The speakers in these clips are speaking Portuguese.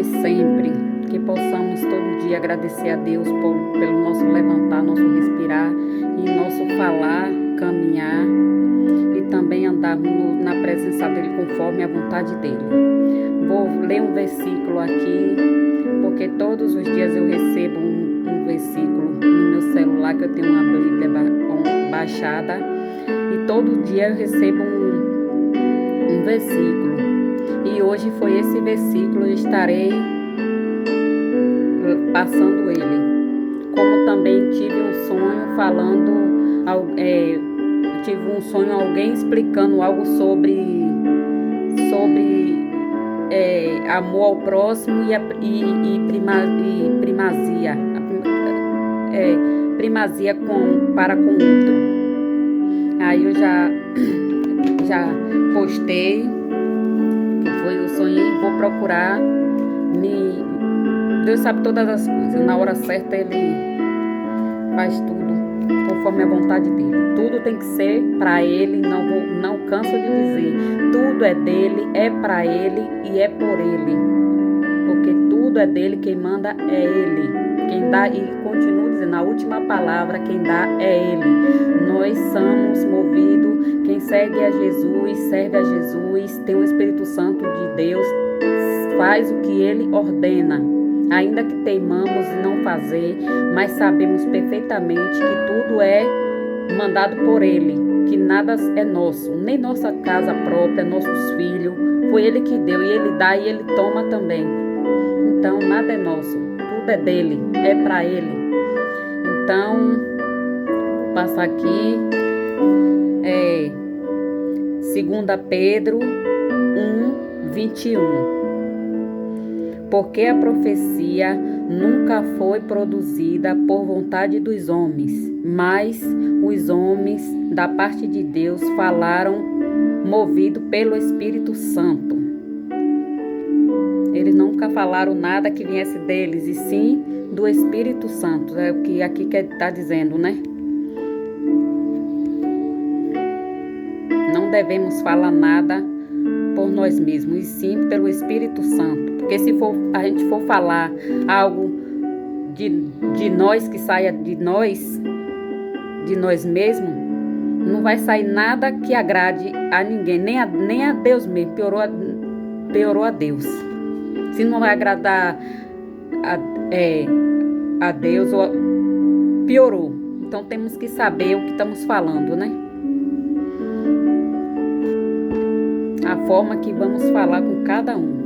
mas sempre. Que possamos todo dia agradecer a Deus pelo nosso levantar, nosso respirar e nosso falar, caminhar e também andarmos na presença dEle conforme a vontade dEle. Vou ler um versículo aqui, porque todos os dias eu recebo um versículo no meu celular, que eu tenho uma Bíblia baixada, e todo dia eu recebo um versículo. E hoje foi esse versículo, eu estarei passando ele. Como também tive um sonho alguém explicando algo sobre amor ao próximo e primazia. Primazia para com o outro. Aí eu já postei, que foi o sonho, vou procurar. Deus sabe todas as coisas, na hora certa Ele faz tudo conforme a vontade dEle. Tudo tem que ser para Ele, não canso de dizer, tudo é dEle, é para Ele e é por Ele, porque tudo é dEle, quem manda é Ele, quem dá, e continuo dizendo, a última palavra quem dá é Ele. Nós somos movidos, quem segue a Jesus, serve a Jesus, tem o Espírito Santo de Deus, faz o que Ele ordena. Ainda que teimamos em não fazer, mas sabemos perfeitamente que tudo é mandado por Ele, que nada é nosso, nem nossa casa própria, nossos filhos, foi Ele que deu, e Ele dá e Ele toma também. Então nada é nosso, tudo é dEle, é para Ele. Então, vou passar aqui, 2 Pedro 1:21. Porque a profecia nunca foi produzida por vontade dos homens, mas os homens, da parte de Deus, falaram movido pelo Espírito Santo. Eles nunca falaram nada que viesse deles, e sim do Espírito Santo. É o que aqui está dizendo, né? Não devemos falar nada por nós mesmos, e sim pelo Espírito Santo. Porque se a gente for falar algo de nós, que saia de nós mesmos, não vai sair nada que agrade a ninguém, nem a Deus mesmo, piorou a Deus. Se não vai agradar a Deus, piorou. Então temos que saber o que estamos falando, né? A forma que vamos falar com cada um.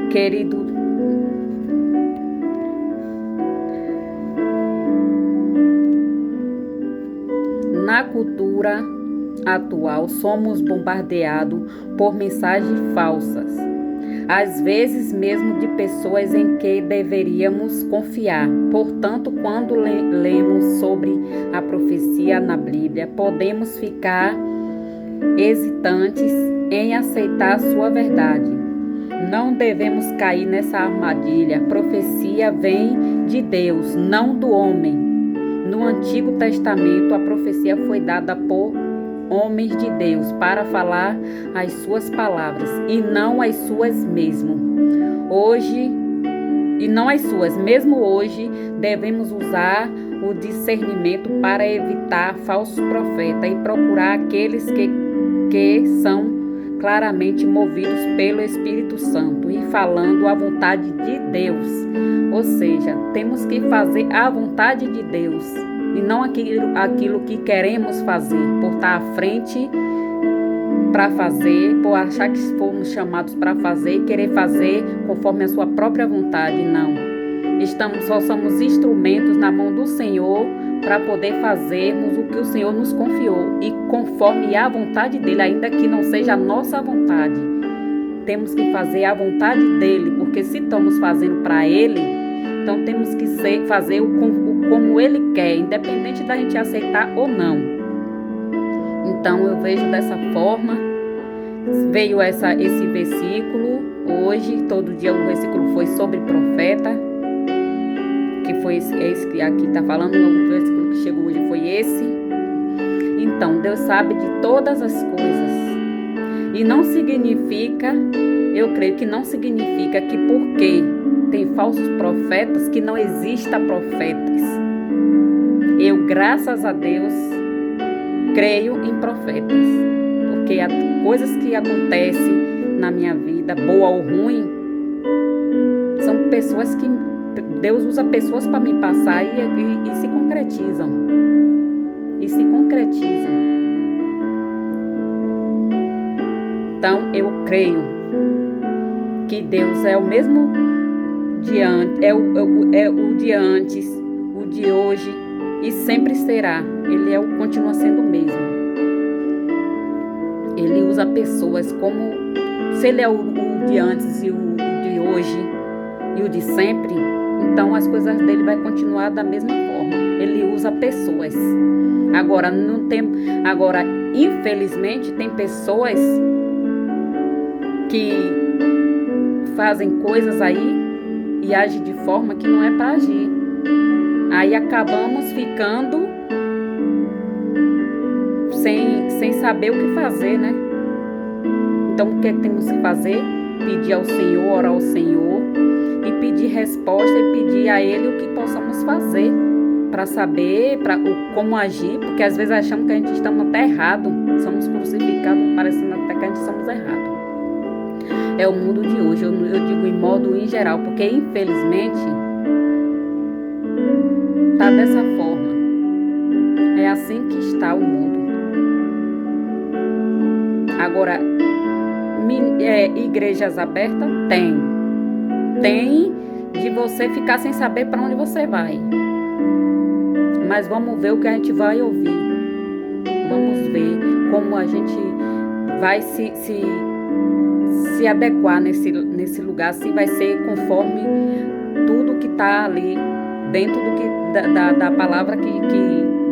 Querido, na cultura atual somos bombardeados por mensagens falsas, às vezes mesmo de pessoas em que deveríamos confiar. Portanto, quando lemos sobre a profecia na Bíblia, podemos ficar hesitantes em aceitar sua verdade. Não devemos cair nessa armadilha. Profecia vem de Deus, não do homem. No Antigo Testamento, a profecia foi dada por homens de Deus para falar as suas palavras e não as suas mesmo. Mesmo hoje, devemos usar o discernimento para evitar falsos profetas e procurar aqueles que são claramente movidos pelo Espírito Santo e falando a vontade de Deus. Ou seja, temos que fazer a vontade de Deus e não aquilo que queremos fazer, por estar à frente para fazer, por achar que fomos chamados para fazer e querer fazer conforme a sua própria vontade. Não. Só somos instrumentos na mão do Senhor para poder fazermos o que o Senhor nos confiou e conforme a vontade dEle, ainda que não seja a nossa vontade. Temos que fazer a vontade dEle, porque se estamos fazendo para Ele, então temos que fazer como Ele quer, independente da gente aceitar ou não. Então eu vejo dessa forma. Veio esse versículo hoje, todo dia o versículo foi sobre profeta, que foi esse que aqui está falando, o versículo que chegou hoje foi esse. Então, Deus sabe de todas as coisas. E não significa eu creio que não significa que porque tem falsos profetas, que não exista profetas. Eu, graças a Deus, creio em profetas, porque há coisas que acontecem na minha vida, boa ou ruim, são pessoas que Deus usa pessoas para me passar e se concretizam. E se concretizam. Então, eu creio que Deus é o mesmo de antes, é o de antes, o de hoje e sempre será. Ele continua sendo o mesmo. Ele usa pessoas como, se ele é o de antes e o de hoje e o de sempre, então as coisas dele vai continuar da mesma forma. Ele usa pessoas. Agora, infelizmente, tem pessoas que fazem coisas aí e agem de forma que não é para agir. Aí acabamos ficando sem saber o que fazer, né? Então, o que é que temos que fazer? Pedir ao Senhor, orar ao Senhor e pedir resposta e pedir a Ele o que possamos fazer para saber como agir, porque às vezes achamos que a gente estamos até errado, somos crucificados, parecendo até que a gente estamos errados. É o mundo de hoje, eu digo em modo em geral, porque infelizmente está dessa forma. É assim que está o mundo. Agora, igrejas abertas tem de você ficar sem saber para onde você vai. Mas vamos ver o que a gente vai ouvir. Vamos ver como a gente vai se adequar nesse lugar, se vai ser conforme tudo que está ali dentro da palavra que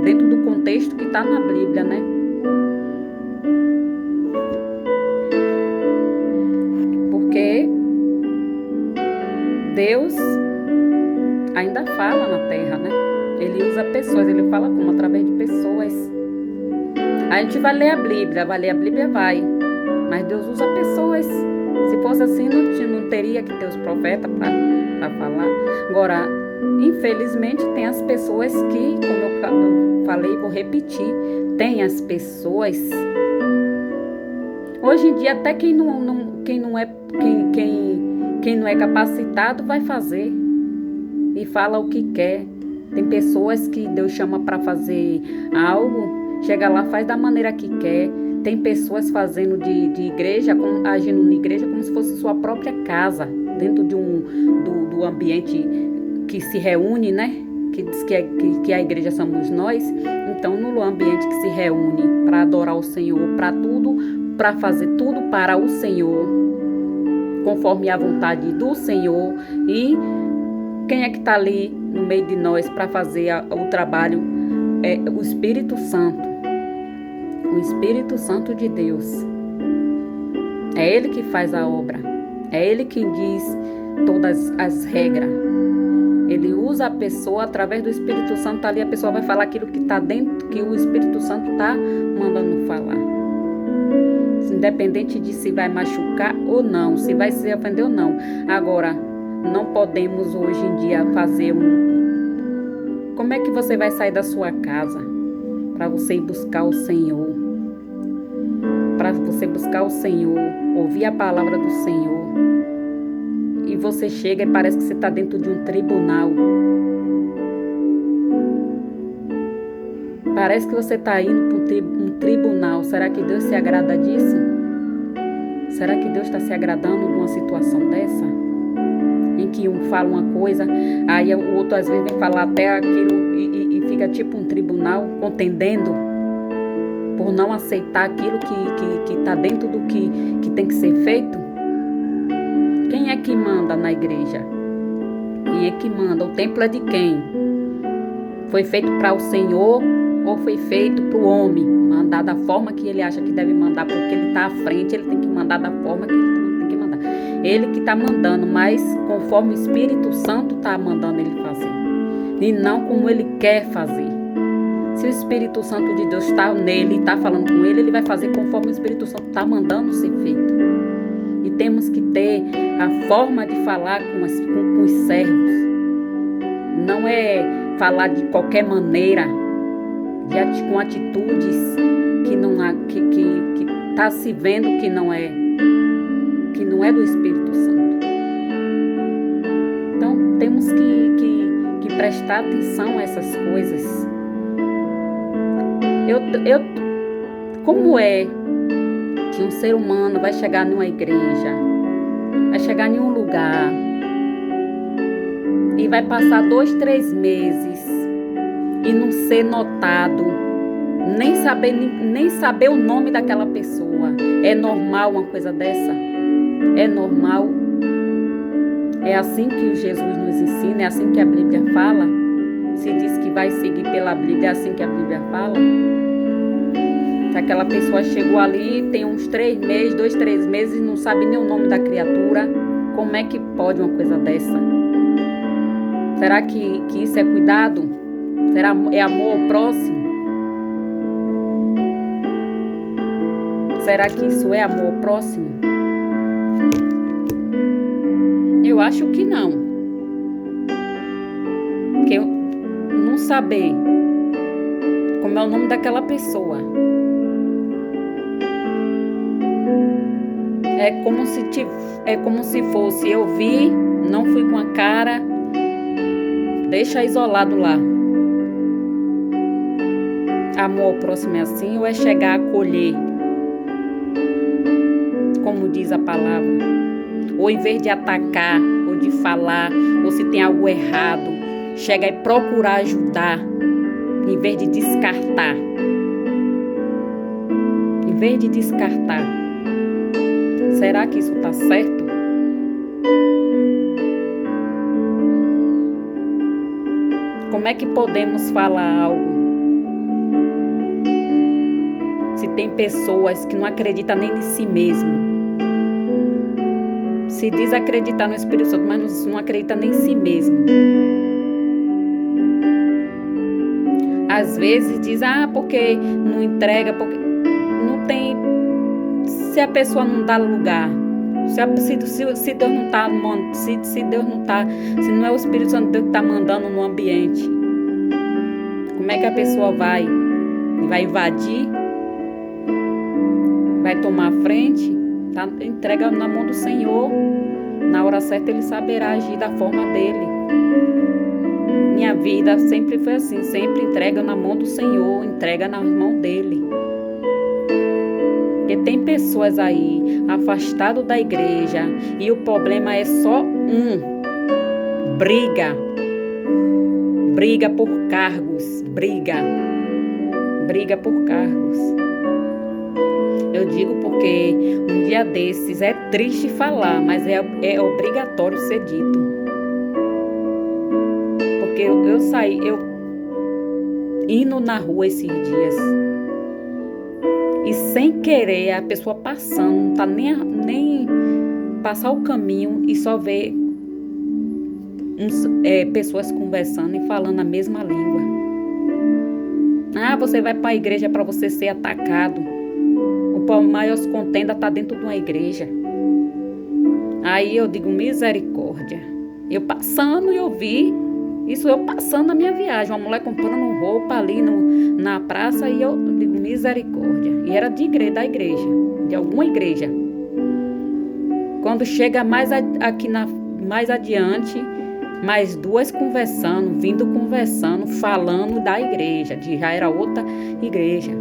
dentro do contexto que está na Bíblia, né? Porque Deus ainda fala na terra, né? Ele usa pessoas, ele fala como? Através de pessoas. A gente vai ler a Bíblia, vai. Mas Deus usa pessoas. Se fosse assim, não teria que ter os profetas para falar. Agora, infelizmente, tem as pessoas que, como eu falei, vou repetir, tem as pessoas. Hoje em dia, até quem não é capacitado vai fazer e fala o que quer. Tem pessoas que Deus chama para fazer algo, chega lá, faz da maneira que quer. Tem pessoas fazendo de igreja, agindo na igreja como se fosse sua própria casa, dentro do ambiente que se reúne, né? Que diz que a igreja somos nós. Então, no ambiente que se reúne para adorar o Senhor, para fazer tudo para o Senhor, conforme a vontade do Senhor. E quem é que está ali no meio de nós para fazer o trabalho? É o Espírito Santo. O Espírito Santo de Deus. É Ele que faz a obra. É Ele quem diz todas as regras. Ele usa a pessoa através do Espírito Santo. Ali a pessoa vai falar aquilo que está dentro, que o Espírito Santo está mandando falar. Independente de se vai machucar ou não, se vai se ofender ou não. Agora, não podemos hoje em dia fazer Como é que você vai sair da sua casa para você ir buscar o Senhor? Para você buscar o Senhor, ouvir a palavra do Senhor. E você chega e parece que você está dentro de um tribunal. Parece que você está indo para um tribunal. Será que Deus se agrada disso? Será que Deus está se agradando de uma situação dessa? Em que um fala uma coisa, aí o outro às vezes vem falar até aquilo e fica tipo um tribunal, contendendo por não aceitar aquilo que está dentro do que tem que ser feito. Quem é que manda na igreja? Quem é que manda? O templo é de quem? Foi feito para o Senhor ou foi feito para o homem? Mandar da forma que ele acha que deve mandar, porque ele está à frente, ele tem que mandar da forma que ele tem que mandar. Ele que está mandando, mas conforme o Espírito Santo está mandando ele fazer. E não como ele quer fazer. Se o Espírito Santo de Deus está nele e está falando com ele, ele vai fazer conforme o Espírito Santo está mandando ser feito. E temos que ter a forma de falar com os servos. Não é falar de qualquer maneira, com atitudes que não há, que está se vendo que não é do Espírito Santo. Então temos que prestar atenção a essas coisas. Como é que um ser humano vai chegar numa igreja, vai chegar em um lugar e vai passar 2, 3 meses e não ser notado, nem saber o nome daquela pessoa? É normal uma coisa dessa? É normal? É assim que Jesus nos ensina? É assim que a Bíblia fala? Se diz que vai seguir pela Bíblia, é assim que a Bíblia fala? Se aquela pessoa chegou ali, tem uns 3 meses, 2, 3 meses, e não sabe nem o nome da criatura, como é que pode uma coisa dessa? Será que isso é cuidado? É amor ao próximo? Será que isso é amor ao próximo? Eu acho que não. Porque eu não saber como é o nome daquela pessoa é como se fosse: eu vi, não fui com a cara, deixa isolado lá. Amor ao próximo é assim, ou é chegar a acolher, como diz a palavra? Ou em vez de atacar, ou de falar, ou se tem algo errado, chega e procurar ajudar, em vez de descartar. Em vez de descartar. Será que isso está certo? Como é que podemos falar algo se tem pessoas que não acreditam nem em si mesmo? Se diz acreditar no Espírito Santo, mas não acredita nem em si mesmo. Às vezes diz, porque não entrega, porque não tem. Se a pessoa não dá lugar, se Deus não está, se não é o Espírito Santo de Deus que está mandando no ambiente, como é que a pessoa vai invadir? Vai tomar a frente? Entrega na mão do Senhor. Na hora certa Ele saberá agir da forma dele. Minha vida sempre foi assim, sempre entrega na mão do Senhor, entrega nas mãos dele. Porque tem pessoas aí afastadas da igreja e o problema é só briga por cargos, briga por cargos. Eu digo porque um dia desses é triste falar, mas é obrigatório ser dito. Porque eu saí, indo na rua esses dias, e sem querer a pessoa passando, não tá nem passar o caminho e só ver pessoas conversando e falando a mesma língua. Você vai para a igreja para você ser atacado. O maior contenda está dentro de uma igreja. Aí eu digo, misericórdia. Eu passando e eu vi isso, eu passando na minha viagem, uma mulher comprando roupa ali na praça, e eu digo, misericórdia. E era da igreja, de alguma igreja. Quando chega mais adiante, mais 2 conversando, falando da igreja, já era outra igreja.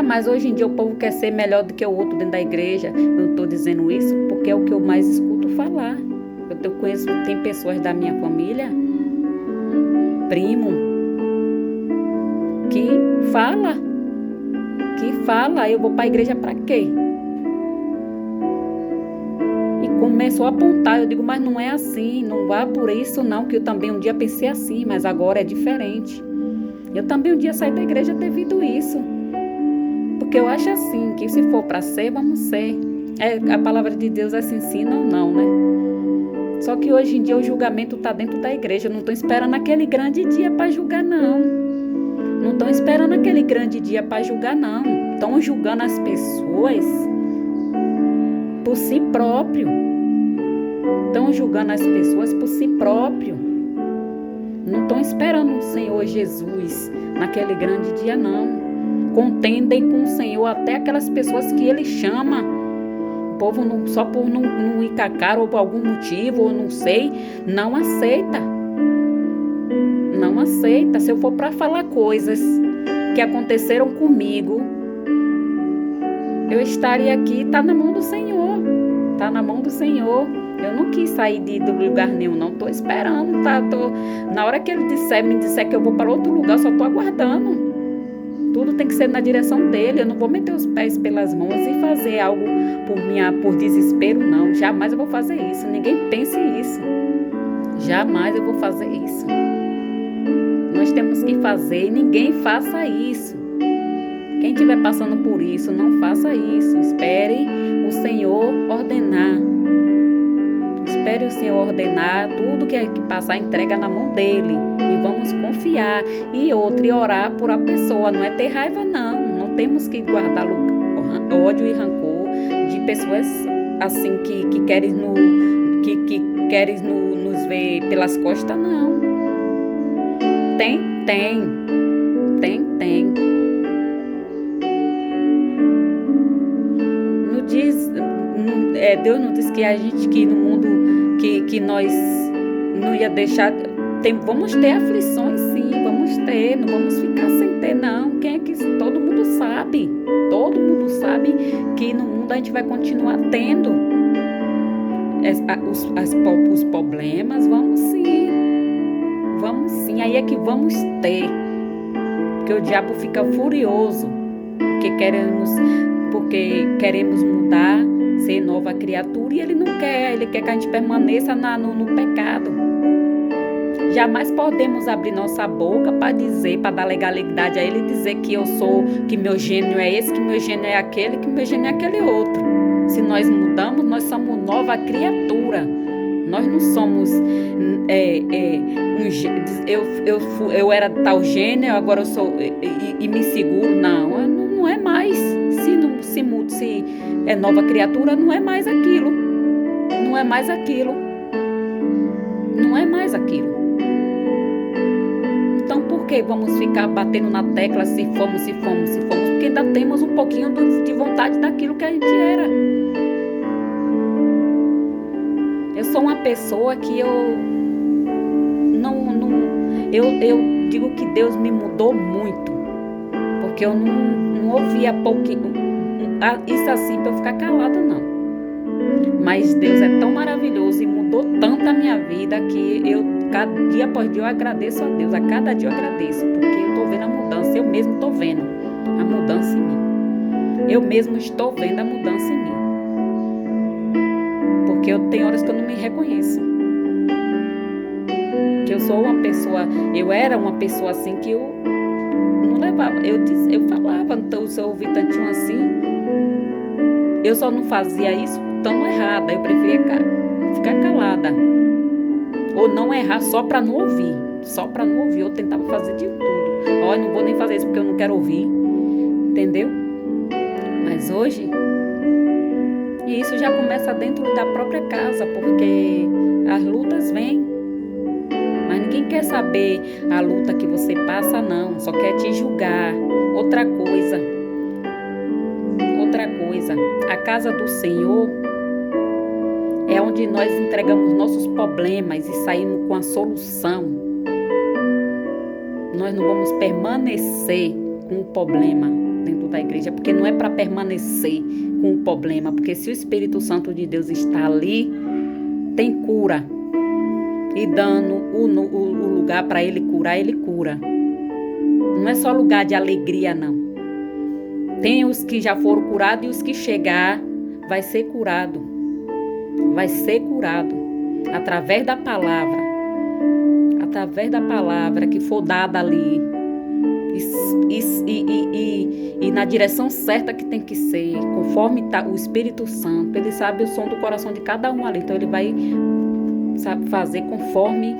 Mas hoje em dia o povo quer ser melhor do que o outro dentro da igreja. Eu estou dizendo isso porque é o que eu mais escuto falar. Eu conheço, tem pessoas da minha família, primo, que fala, eu vou para a igreja para quê? E começou a apontar, eu digo, mas não é assim, não vá por isso não, que eu também um dia pensei assim, mas agora é diferente. Eu também um dia saí da igreja devido isso. Porque eu acho assim, que se for para ser, vamos ser. A palavra de Deus é se ensina ou não, né? Só que hoje em dia o julgamento está dentro da igreja. Eu não estou esperando aquele grande dia para julgar, não. Não estão esperando aquele grande dia para julgar, não. Estão julgando as pessoas por si próprio. Estão julgando as pessoas por si próprio. Não estão esperando o Senhor Jesus naquele grande dia, não. Contendem com o Senhor até aquelas pessoas que Ele chama. O povo não, só por não ir com a cara ou por algum motivo, ou não sei, não aceita. Não aceita. Se eu for para falar coisas que aconteceram comigo, eu estaria aqui, está na mão do Senhor. Está na mão do Senhor. Eu não quis sair do lugar nenhum, não. Estou esperando, tá? Na hora que Ele me disser que eu vou para outro lugar, eu só estou aguardando. Tudo tem que ser na direção dele. Eu não vou meter os pés pelas mãos e fazer algo por desespero, não. Jamais eu vou fazer isso. Ninguém pense isso. Jamais eu vou fazer isso. Nós temos que fazer e ninguém faça isso. Quem estiver passando por isso, não faça isso. Espere o Senhor ordenar. Espere o Senhor ordenar. Tudo que passar, entrega na mão dele. E vamos confiar. E orar por a pessoa. Não é ter raiva, não. Não temos que guardar ódio e rancor de pessoas assim que querem nos ver pelas costas, não. Tem. Deus não diz que a gente, que no mundo, que nós não ia deixar. Vamos ter aflições, sim, vamos ter, não vamos ficar sem ter, não. Quem é que todo mundo sabe que no mundo a gente vai continuar tendo os problemas, vamos sim, aí é que vamos ter, porque o diabo fica furioso, porque queremos mudar, ser nova criatura, e ele não quer, ele quer que a gente permaneça no pecado. Jamais podemos abrir nossa boca para dar legalidade a ele e dizer que que meu gênio é esse, que meu gênio é aquele, que meu gênio é aquele outro. Se nós mudamos, nós somos nova criatura. Nós não somos eu era tal gênio, agora eu sou e me seguro. Não é mais. Se é nova criatura, não é mais aquilo. Não é mais aquilo. Então, por que vamos ficar batendo na tecla se fomos? Porque ainda temos um pouquinho de vontade daquilo que a gente era. Eu sou uma pessoa que eu digo que Deus me mudou muito, porque eu não ouvia pouquinho isso assim para eu ficar calada, não. Mas Deus é tão maravilhoso e mudou tanto a minha vida que cada dia após dia eu agradeço a Deus. A cada dia eu agradeço, porque eu estou vendo a mudança. Eu mesmo estou vendo a mudança em mim. Eu mesmo estou vendo a mudança em mim. Porque tem horas que eu não me reconheço. Que eu era uma pessoa assim que eu não levava. Eu falava, então se eu ouvir tantinho assim, eu só não fazia isso tão errada. Eu preferia ficar calada. Ou não errar só para não ouvir. Eu tentava fazer de tudo. Eu não vou nem fazer isso porque eu não quero ouvir. Entendeu? Mas hoje, e isso já começa dentro da própria casa, porque as lutas vêm. Mas ninguém quer saber a luta que você passa, não. Só quer te julgar. Outra coisa. A casa do Senhor é onde nós entregamos nossos problemas e saímos com a solução. Nós não vamos permanecer com o problema dentro da igreja, porque não é para permanecer com o problema, porque se o Espírito Santo de Deus está ali, tem cura. E dando o lugar para ele curar, ele cura. Não é só lugar de alegria, não. Tem os que já foram curados e os que chegar vai ser curado. Vai ser curado através da palavra que for dada ali e na direção certa que tem que ser, conforme o Espírito Santo. Ele sabe o som do coração de cada um ali, então ele vai fazer conforme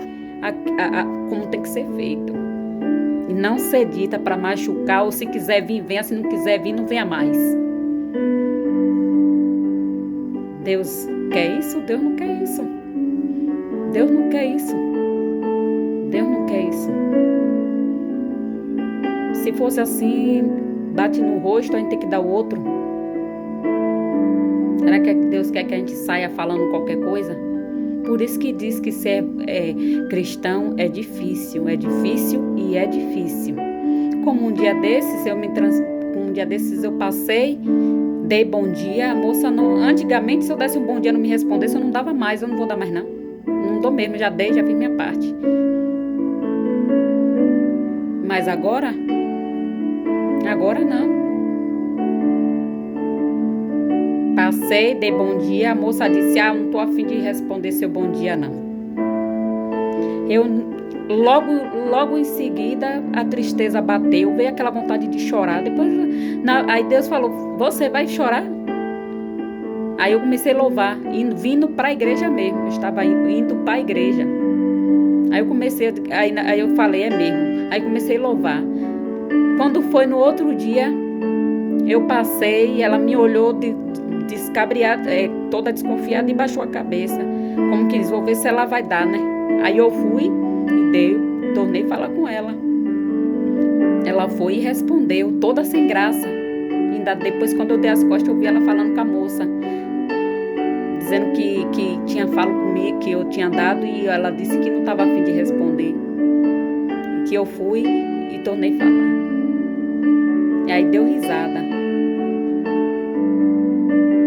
como tem que ser feito. E não ser dita para machucar, ou se quiser vir, venha, se não quiser vir, não venha mais. Deus quer isso? Deus não quer isso. Deus não quer isso. Deus não quer isso. Se fosse assim, bate no rosto, a gente tem que dar o outro. Será que Deus quer que a gente saia falando qualquer coisa? Por isso que diz que ser cristão é difícil e é difícil. Como um dia desses eu passei, dei bom dia, a moça não. Antigamente, se eu desse um bom dia e não me respondesse, eu não dava mais, eu não vou dar mais não. Não dou mesmo, já fiz minha parte. Mas agora não. Passei, dei bom dia, a moça disse, não tô a fim de responder seu bom dia não. Eu logo em seguida a tristeza bateu, veio aquela vontade de chorar. Depois, aí Deus falou, você vai chorar? Aí eu comecei a louvar, vindo para a igreja mesmo. Eu estava indo para a igreja. Aí eu comecei, aí eu falei, é mesmo. Aí comecei a louvar. Quando foi no outro dia, eu passei e ela me olhou descabriada, toda desconfiada, e baixou a cabeça. Como que diz, vou ver se ela vai dar, né? Aí eu fui e tornei a falar com ela. Ela foi e respondeu, toda sem graça. Ainda depois, quando eu dei as costas, eu vi ela falando com a moça, dizendo que tinha falado comigo, que eu tinha dado, e ela disse que não estava a fim de responder. E que eu fui e tornei a falar. E aí deu risada.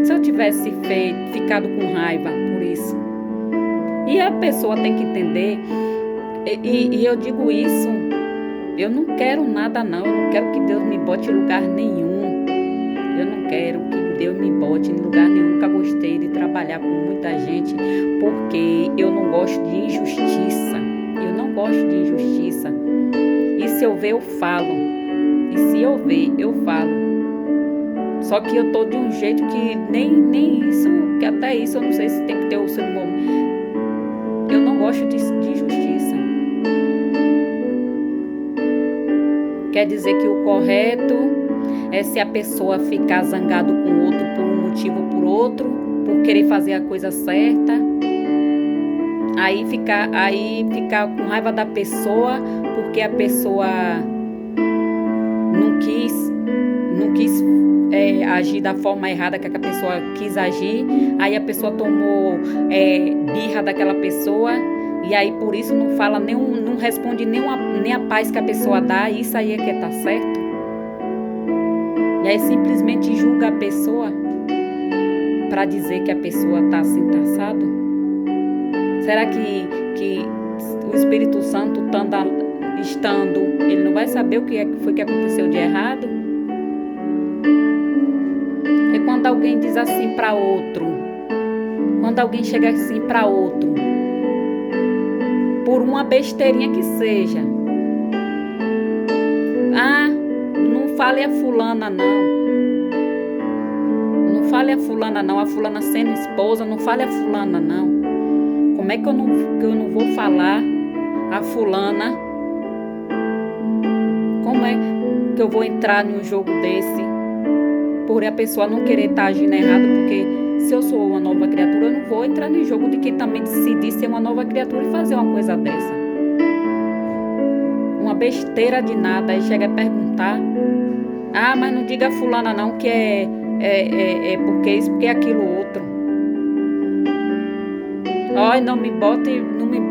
Se eu tivesse ficado com raiva por isso. E a pessoa tem que entender, e eu digo isso, eu não quero nada não, eu não quero que Deus me bote em lugar nenhum. Eu não quero que Deus me bote em lugar nenhum. Nunca gostei de trabalhar com muita gente, porque eu não gosto de injustiça. Eu não gosto de injustiça. E se eu ver, eu falo. E se eu ver, eu falo. Só que eu tô de um jeito que nem isso, que até isso eu não sei se tem que ter o seu nome. Eu não gosto de injustiça. Quer dizer que o correto é se a pessoa ficar zangado com o outro por um motivo ou por outro, por querer fazer a coisa certa, aí ficar com raiva da pessoa porque a pessoa não quis agir da forma errada que a pessoa quis agir, aí a pessoa tomou birra daquela pessoa, e aí por isso não responde nem a paz que a pessoa dá. Isso aí é que tá certo? E aí simplesmente julga a pessoa para dizer que a pessoa tá assim, tá assado? Será que o Espírito Santo estando, ele não vai saber o que foi que aconteceu de errado? É quando alguém diz assim para outro, quando alguém chega assim para outro, por uma besteirinha que seja, não fale a fulana não, fale a fulana não, a fulana sendo esposa, não fale a fulana não. Como é que eu não vou falar a fulana? Como é que eu vou entrar num jogo desse por a pessoa não querer estar agindo errado? Porque se eu sou uma nova criatura, eu não vou entrar no jogo de quem também decidir ser uma nova criatura e fazer uma coisa dessa. Uma besteira de nada. Aí chega a perguntar, mas não diga a fulana não, que é porque isso, porque é aquilo outro. Não me bote,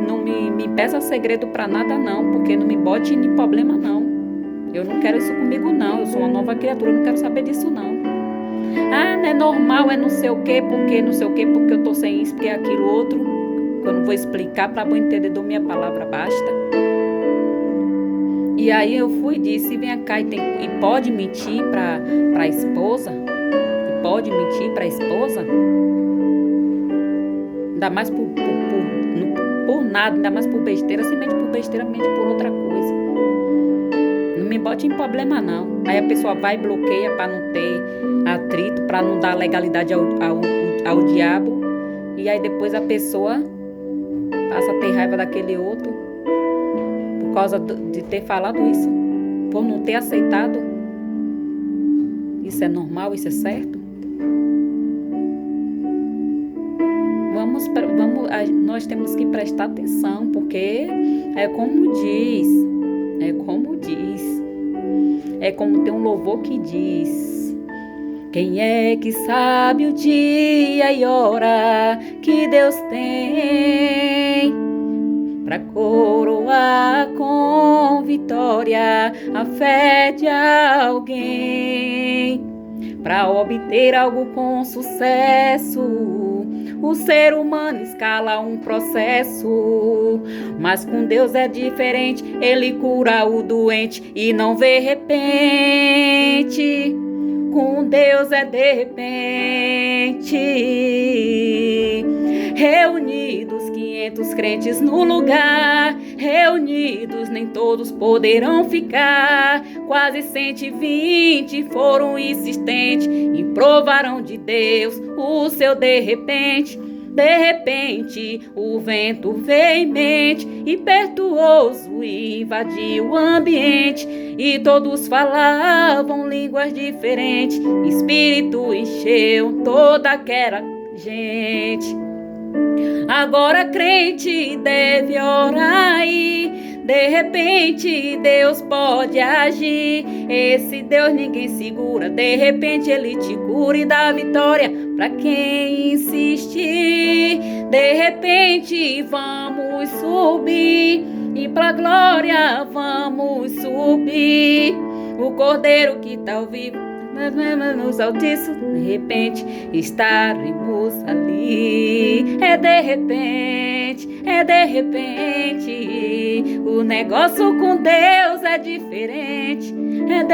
não me peça segredo pra nada não, porque não me bote em problema não. Eu não quero isso comigo não, eu sou uma nova criatura, eu não quero saber disso não. Não é normal, é não sei o quê, porque não sei o quê, porque eu tô sem isso, porque é aquilo outro. Eu não vou explicar, para bom entendedor minha palavra basta. E aí eu fui e disse, vem cá, e pode mentir pra esposa? E pode mentir pra esposa? Ainda mais por nada, ainda mais por besteira. Se mente por besteira, mente por outra coisa. Não me bote em problema não. Aí a pessoa vai e bloqueia para não ter atrito, para não dar legalidade ao diabo. E aí depois a pessoa passa a ter raiva daquele outro por causa de ter falado isso, por não ter aceitado. Isso é normal? Isso é certo? nós temos que prestar atenção, porque é como tem um louvor que diz: quem é que sabe o dia e hora que Deus tem para coroar com vitória a fé de alguém, para obter algo com sucesso? O ser humano escala um processo, mas com Deus é diferente. Ele cura o doente e não vê repente. Com Deus é de repente. Reunidos 500 crentes no lugar, reunidos nem todos poderão ficar. Quase 120 foram insistentes e provaram de Deus o seu de repente. De repente, o vento veemente e impetuoso invadiu o ambiente, e todos falavam línguas diferentes. Espírito encheu toda aquela gente. Agora crente deve orar aí, de repente Deus pode agir. Esse Deus ninguém segura, de repente Ele te cura e dá vitória pra quem insistir. De repente vamos subir e pra glória vamos subir. O Cordeiro que tá ao vivo nos altíssimos, de repente estaremos ali. É de repente, o negócio com Deus é diferente. É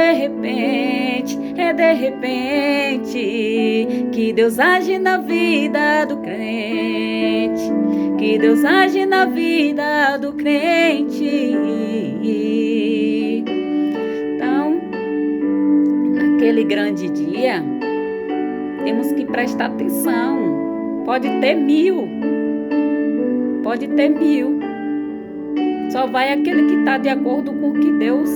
de repente, que Deus age na vida do crente, que Deus age na vida do crente. Naquele grande dia, temos que prestar atenção. Pode ter mil. Só vai aquele que está de acordo com o que Deus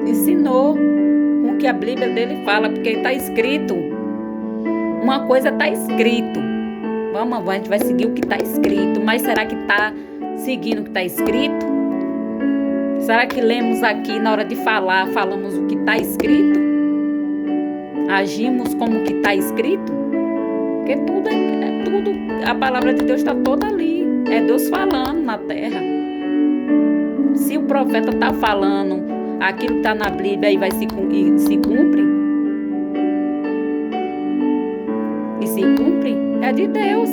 ensinou, com o que a Bíblia dele fala, porque está escrito. Uma coisa está escrito. A gente vai seguir o que está escrito, mas será que está seguindo o que está escrito? Será que lemos aqui, na hora de falar, falamos o que está escrito? Agimos como o que está escrito? Porque tudo, a palavra de Deus está toda ali. É Deus falando na terra. Se o profeta está falando aquilo que está na Bíblia e se cumpre, é de Deus.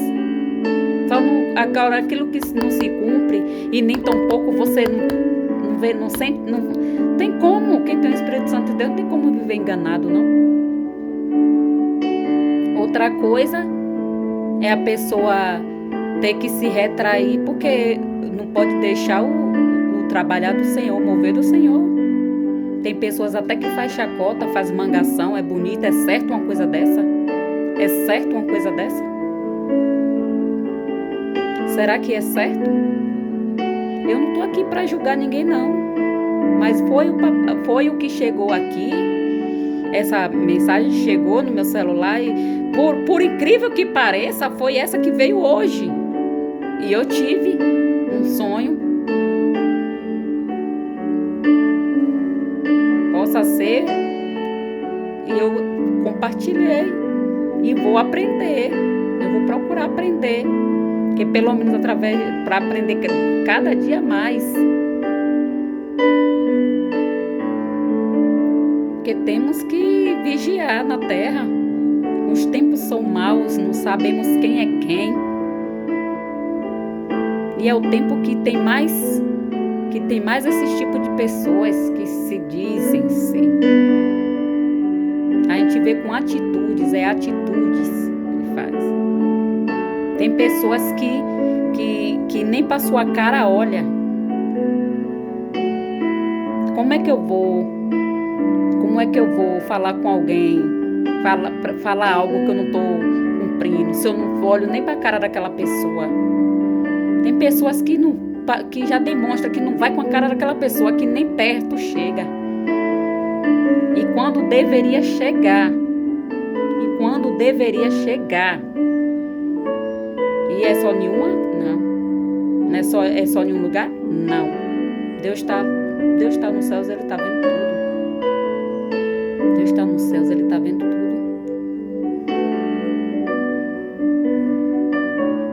Agora, aquilo que não se cumpre e nem tão pouco você não vê, não sente, não tem como. Quem tem o Espírito Santo de Deus não tem como viver enganado, não. Outra coisa é a pessoa ter que se retrair, porque não pode deixar o trabalhar do Senhor, o mover do Senhor. Tem pessoas até que faz chacota, faz mangação, é bonita. É certo uma coisa dessa? Será que é certo? Eu não estou aqui para julgar ninguém, não. Mas foi o que chegou aqui. Essa mensagem chegou no meu celular e, por incrível que pareça, foi essa que veio hoje. E eu tive um sonho. Possa ser. E eu compartilhei. E vou aprender. Eu vou procurar aprender. Porque pelo menos para aprender cada dia mais. Porque temos que vigiar na terra. Os tempos são maus, não sabemos quem é quem. E é o tempo que tem mais esse tipo de pessoas que se dizem sim. A gente vê com atitudes, atitudes que faz. Tem pessoas que nem pra sua cara olha. Como é que eu vou falar com alguém, falar algo que eu não estou cumprindo, se eu não olho nem para a cara daquela pessoa? Tem pessoas que já demonstram que não vai com a cara daquela pessoa, que nem perto chega. E quando deveria chegar, E é só nenhuma? Não. Não é só em um lugar? Não. Deus está nos céus, Ele está vendo tudo. Deus está nos céus, Ele está vendo tudo.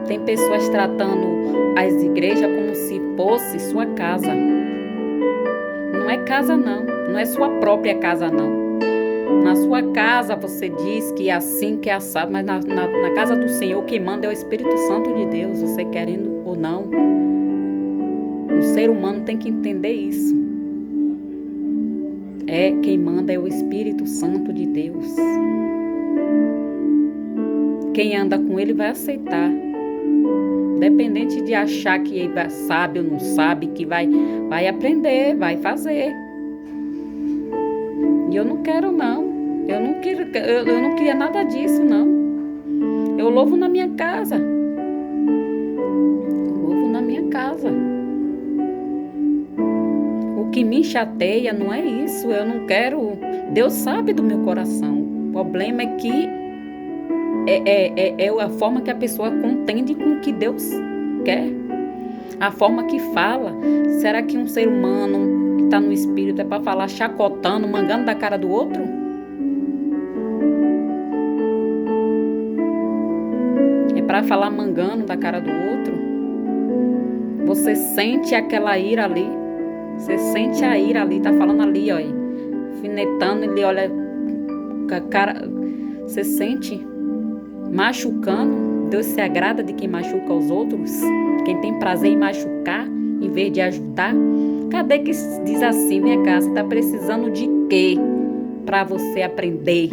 Tem pessoas tratando as igrejas como se fosse sua casa. Não é casa, não. Não é sua própria casa, não. Na sua casa você diz que é assim, que é assado, mas na casa do Senhor quem manda é o Espírito Santo de Deus, você querendo ou não. O ser humano tem que entender isso. Quem manda é o Espírito Santo de Deus. Quem anda com Ele vai aceitar. Independente de achar que ele sabe ou não sabe, que vai aprender, vai fazer. E eu não quero, não. Eu não queria nada disso, não. Eu louvo na minha casa. Louvo na minha casa. O que me chateia não é isso. Eu não quero. Deus sabe do meu coração. O problema é que é a forma que a pessoa contende com o que Deus quer. A forma que fala. Será que um ser humano que está no espírito é para falar chacotando, mangando da cara do outro? É para falar mangando da cara do outro? Você sente aquela ira ali? Você sente a ira ali? Tá falando ali, ó, alfinetando, ele olha com a cara. Você sente? Machucando. Deus se agrada de quem machuca os outros? Quem tem prazer em machucar em vez de ajudar? Cadê que diz assim, minha cara, você está precisando de quê para você aprender?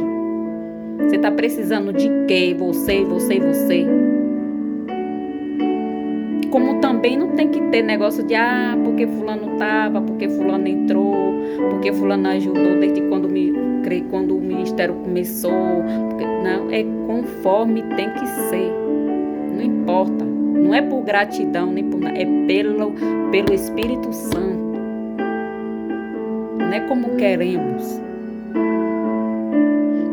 Você está precisando de quê? Você. Como também não tem que ter negócio de porque fulano tava, porque fulano entrou, porque fulano ajudou desde quando o ministério começou. Não, é conforme tem que ser. Não importa. Não é por gratidão, nem por nada. É pelo Espírito Santo. Não é como queremos.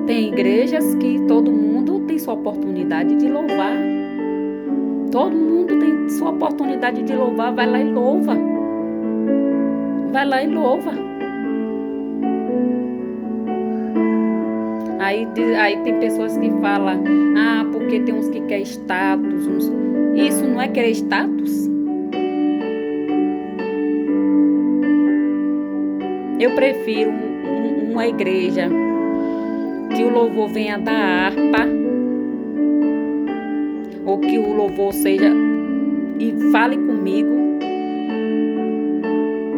Tem igrejas que todo mundo tem sua oportunidade de louvar. Todo mundo tem sua oportunidade de louvar. Vai lá e louva. Vai lá e louva. Aí tem pessoas que falam, porque tem uns que querem status. Isso não é querer status? Eu prefiro uma igreja que o louvor venha da harpa, ou que o louvor seja e fale comigo,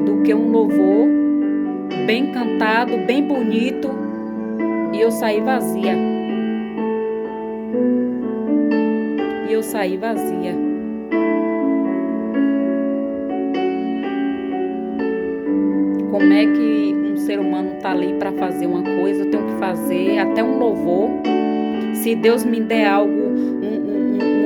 do que um louvor bem cantado, bem bonito, e eu sair vazia. Como é que um ser humano está ali para fazer uma coisa, eu tenho que fazer até um louvor. Se Deus me der algo, um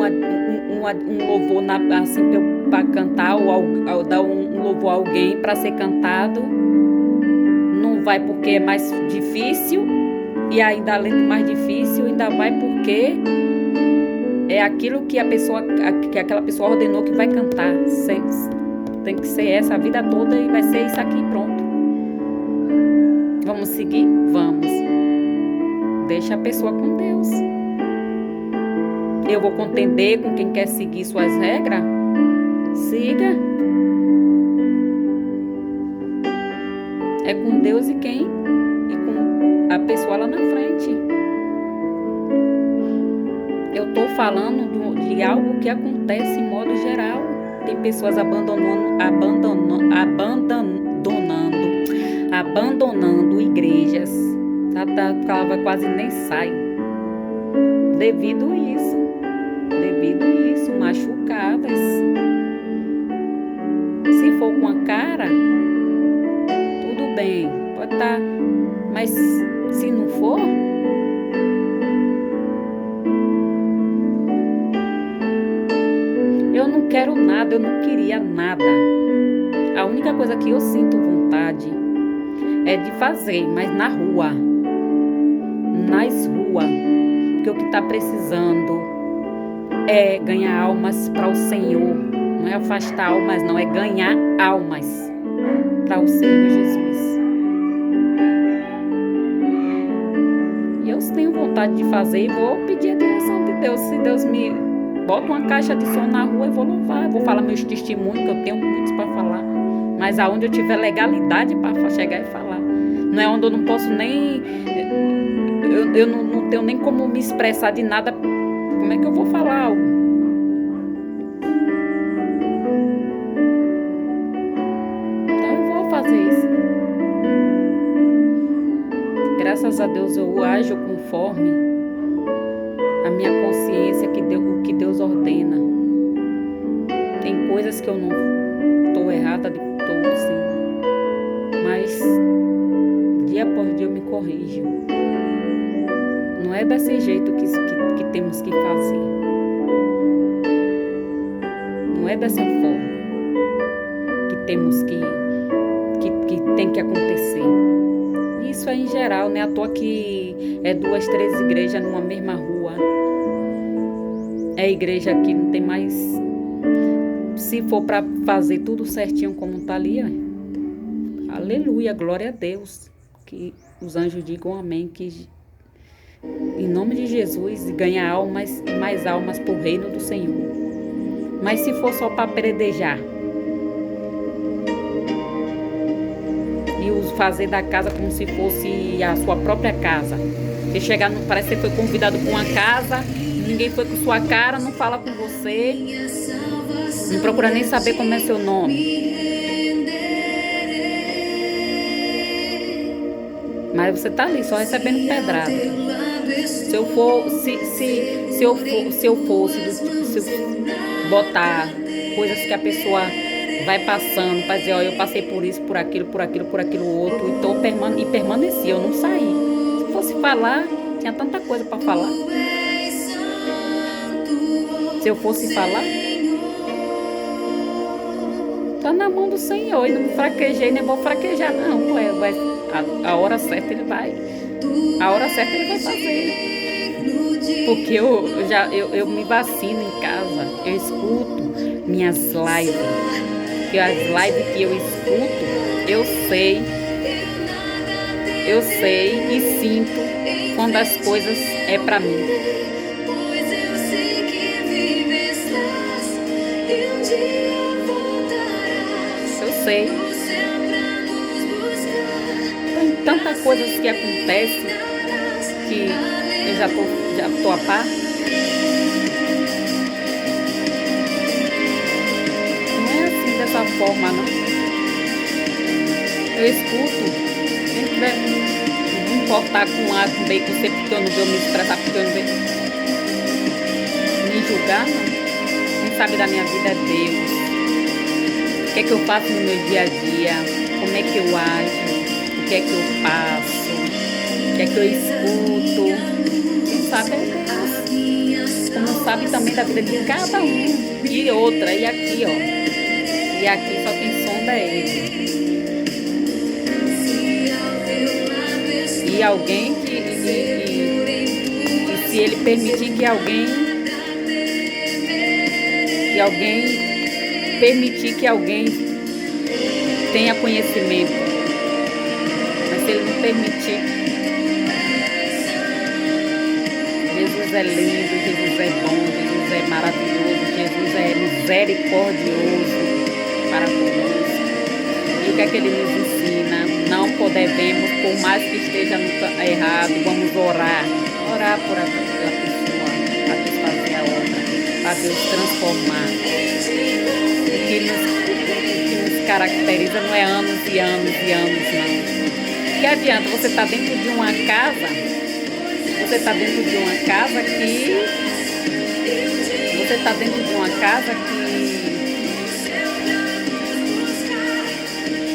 louvor assim para cantar, ou dar um louvor a alguém para ser cantado, não vai porque é mais difícil, e ainda além de mais difícil, ainda vai porque é aquilo que aquela pessoa ordenou que vai cantar. Tem que ser essa a vida toda e vai ser isso aqui, pronto. Vamos seguir? Vamos. Deixa a pessoa com Deus. Eu vou contender com quem quer seguir suas regras? Siga. É com Deus e com a pessoa lá na frente. Eu estou falando de algo que acontece em modo geral. Tem pessoas abandonando igrejas. Ela quase nem sai. Devido isso, machucadas. Se for com a cara, tudo bem, pode estar. Mas se não for, eu não quero nada, eu não queria nada. A única coisa que eu sinto vontade é de fazer, mas na rua. Nas ruas. Porque o que está precisando é ganhar almas para o Senhor. Não é afastar almas, não, é ganhar almas para o Senhor Jesus. E eu tenho vontade de fazer e vou pedir a direção de Deus. Se Deus me bota uma caixa de som na rua, eu vou louvar, eu vou falar meus testemunhos, que eu tenho muitos para falar. Mas aonde eu tiver legalidade para chegar e falar. Não é onde eu não posso nem... Eu não tenho nem como me expressar de nada. Como é que eu vou falar algo? Então eu vou fazer isso. Graças a Deus eu ajo conforme a minha consciência, o que Deus ordena. Tem coisas que eu não estou errada de todo, sim. Mas dia após dia eu me corrijo. Não é desse jeito que temos que fazer. Não é dessa forma que temos que tem que acontecer. Isso é em geral, né? À toa que é 2, 3 igrejas numa mesma rua. É igreja que não tem mais... Se for para fazer tudo certinho como tá ali, ó. Aleluia, glória a Deus. Que os anjos digam amém, que em nome de Jesus ganhar almas e mais almas para o reino do Senhor. Mas se for só para peredejar e fazer da casa como se fosse a sua própria casa. Você chegar, parece que você foi convidado para uma casa, ninguém foi com sua cara, não fala com você, não procura nem saber como é seu nome. Mas você tá ali só recebendo pedrada. Se eu botar coisas que a pessoa vai passando para dizer, ó, eu passei por isso, por aquilo outro, e permaneci, eu não saí. Se fosse falar, tinha tanta coisa para falar. Se eu fosse falar, tá na mão do Senhor, e não me fraquejei, nem vou fraquejar, não. A hora certa ele vai. A hora certa ele vai fazer. Porque eu me vacino em casa. Eu escuto minhas lives. E as lives que eu escuto, eu sei e sinto quando as coisas é pra mim. Eu sei. Tem tanta coisa que acontece que eu já tô a par. Não é assim dessa forma, não. Eu escuto. Não importar com A, com B, com C, porque eu não vou me expressar, porque eu não vou me julgar, não. Quem sabe da minha vida é Deus. O que é que eu faço no meu dia a dia? Como é que eu ajo? O que é que eu passo? O que é que eu escuto? Quem sabe é Deus. Como sabe também da vida de cada um. E outra, e aqui, ó. E aqui só quem sonda é Ele. E alguém e se Ele permitir que alguém tenha conhecimento, mas se Ele não permitir, Jesus é lindo, Jesus é bom, Jesus é maravilhoso, Jesus é misericordioso para conosco. E o que é que Ele nos ensina? Não podemos, por mais que esteja errado, vamos orar por aquela pessoa, para Deus fazer a obra, para Deus transformar. O que nos caracteriza não é anos e anos e anos, não. Que adianta você estar dentro de uma casa,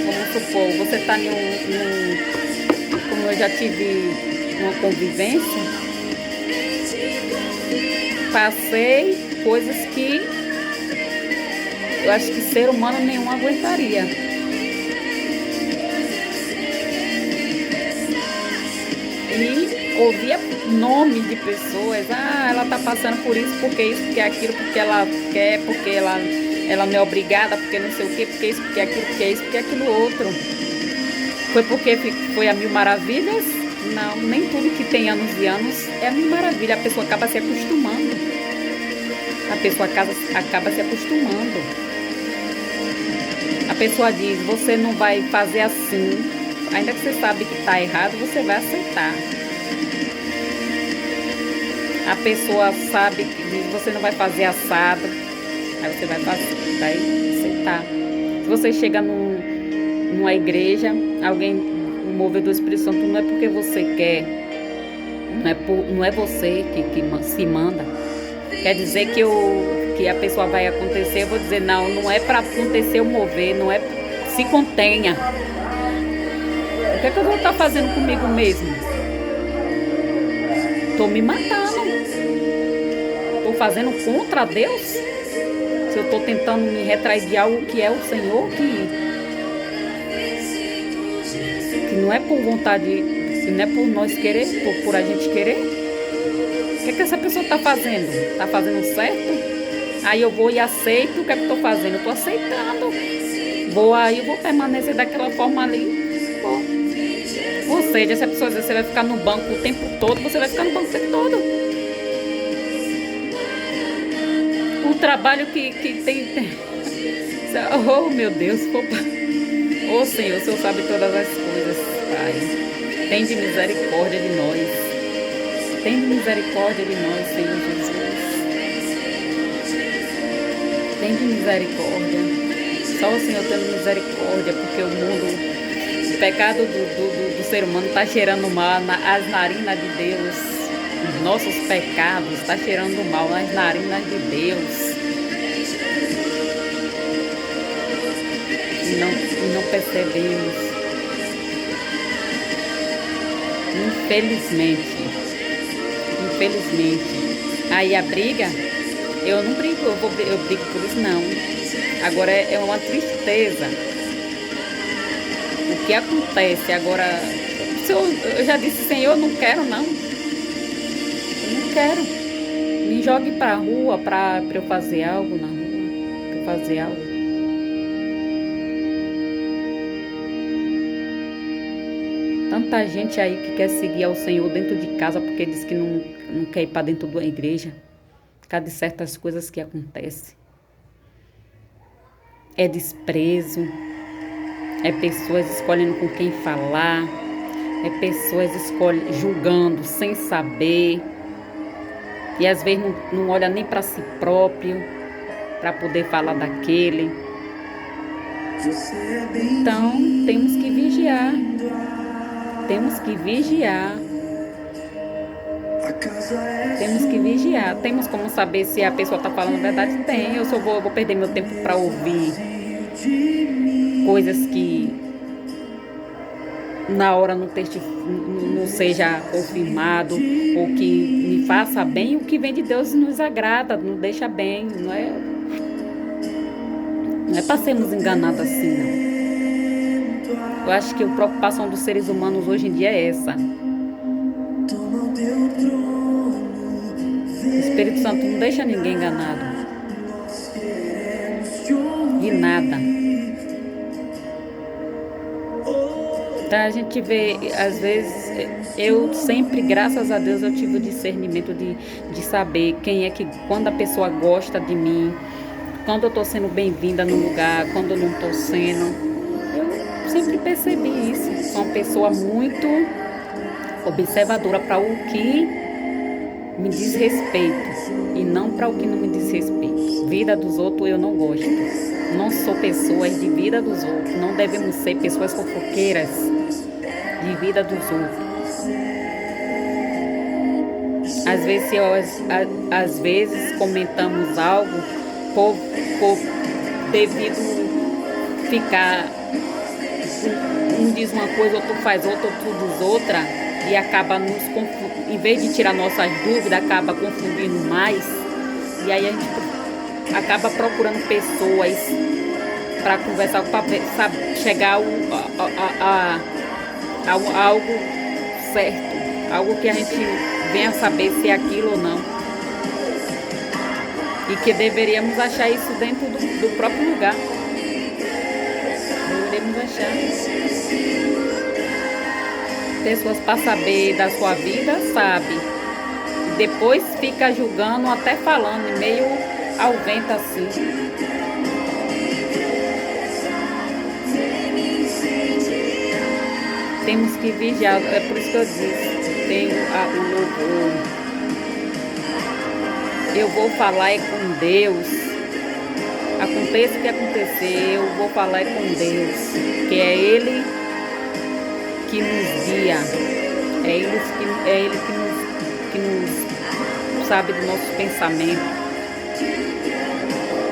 vamos supor, você está como eu já tive uma convivência, passei coisas que eu acho que ser humano nenhum aguentaria. E ouvia nome de pessoas. Ah, ela tá passando por isso, porque aquilo, porque ela quer, porque ela não é obrigada, porque não sei o quê, porque isso, porque aquilo, porque isso, porque aquilo outro. Foi porque foi a mil maravilhas? Não, nem tudo que tem anos e anos é a mil maravilha. A pessoa acaba se acostumando. A pessoa acaba se acostumando. A pessoa diz, você não vai fazer assim. Ainda que você sabe que está errado, você vai aceitar. A pessoa sabe que diz, você não vai fazer assado. Aí você vai aceitar. Se você chega numa igreja, alguém, o mover do Espírito Santo, não é porque você quer. Não é você que se manda. Quer dizer que a pessoa vai acontecer, eu vou dizer, não é para acontecer o mover, não é, se contenha. O que é que eu vou estar fazendo comigo mesmo? Estou me matando. Estou fazendo contra Deus? Se eu estou tentando me retrair de algo que é o Senhor, que não é por vontade, que não é por nós querer, por a gente querer. O que essa pessoa está fazendo? Está fazendo certo? Aí eu vou e aceito. O que é que eu estou fazendo? Eu estou aceitando. Eu vou permanecer daquela forma ali. Ou seja, se a pessoa dizer que você vai ficar no banco o tempo todo, você vai ficar no banco o tempo todo. O trabalho que tem... Oh, meu Deus. Oh, Senhor, o Senhor sabe todas as coisas, Pai. Tem de misericórdia de nós. Tem misericórdia de nós, Senhor Jesus. Tem de misericórdia. Só o Senhor tem misericórdia, porque o pecado do ser humano está cheirando mal as narinas de Deus. Os nossos pecados estão cheirando mal nas narinas de Deus. E não percebemos. Infelizmente. Aí a briga, eu não brigo, eu brigo por isso não. Agora é uma tristeza. O que acontece agora? Eu já disse, Senhor, eu não quero não. Eu não quero. Me jogue pra rua pra eu fazer algo na rua. Pra eu fazer algo. Tanta gente aí que quer seguir ao Senhor dentro de casa porque diz que não quer ir para dentro da igreja. Por causa de certas coisas que acontecem. É desprezo. É pessoas escolhendo com quem falar. É pessoas julgando sem saber. E às vezes não olha nem para si próprio para poder falar daquele. Então temos que vigiar. Temos que vigiar. Temos como saber se a pessoa está falando a verdade? Tem. Eu só vou perder meu tempo para ouvir coisas que na hora não seja confirmado ou que me faça bem. O que vem de Deus nos agrada, nos deixa bem. Não é para sermos enganados assim, não. Eu acho que a preocupação dos seres humanos hoje em dia é essa. O Espírito Santo não deixa ninguém enganado. De nada. Então a gente vê, às vezes, eu sempre, graças a Deus, eu tive o discernimento de saber quem é que, quando a pessoa gosta de mim, quando eu estou sendo bem-vinda no lugar, quando eu não estou sendo. Eu sempre percebi isso. Sou uma pessoa muito observadora para o que me diz respeito e não para o que não me diz respeito. Vida dos outros eu não gosto. Não sou pessoas de vida dos outros. Não devemos ser pessoas fofoqueiras de vida dos outros. Às vezes comentamos algo por devido ficar, um diz uma coisa, outro faz outra, outro diz outra, e acaba nos confundindo, em vez de tirar nossas dúvidas, acaba confundindo mais, e aí a gente acaba procurando pessoas para conversar, para chegar a algo certo, algo que a gente venha saber se é aquilo ou não. E que deveríamos achar isso dentro do próprio lugar. Deveríamos achar. Pessoas para saber da sua vida, sabe. E depois fica julgando, até falando, meio ao vento assim. Temos que vigiar, é por isso que eu disse, tem o louvor. Eu vou falar é com Deus. Aconteça o que acontecer, eu vou falar é com Deus. Que é Ele que nos guia. É Ele que nos sabe do nosso pensamento.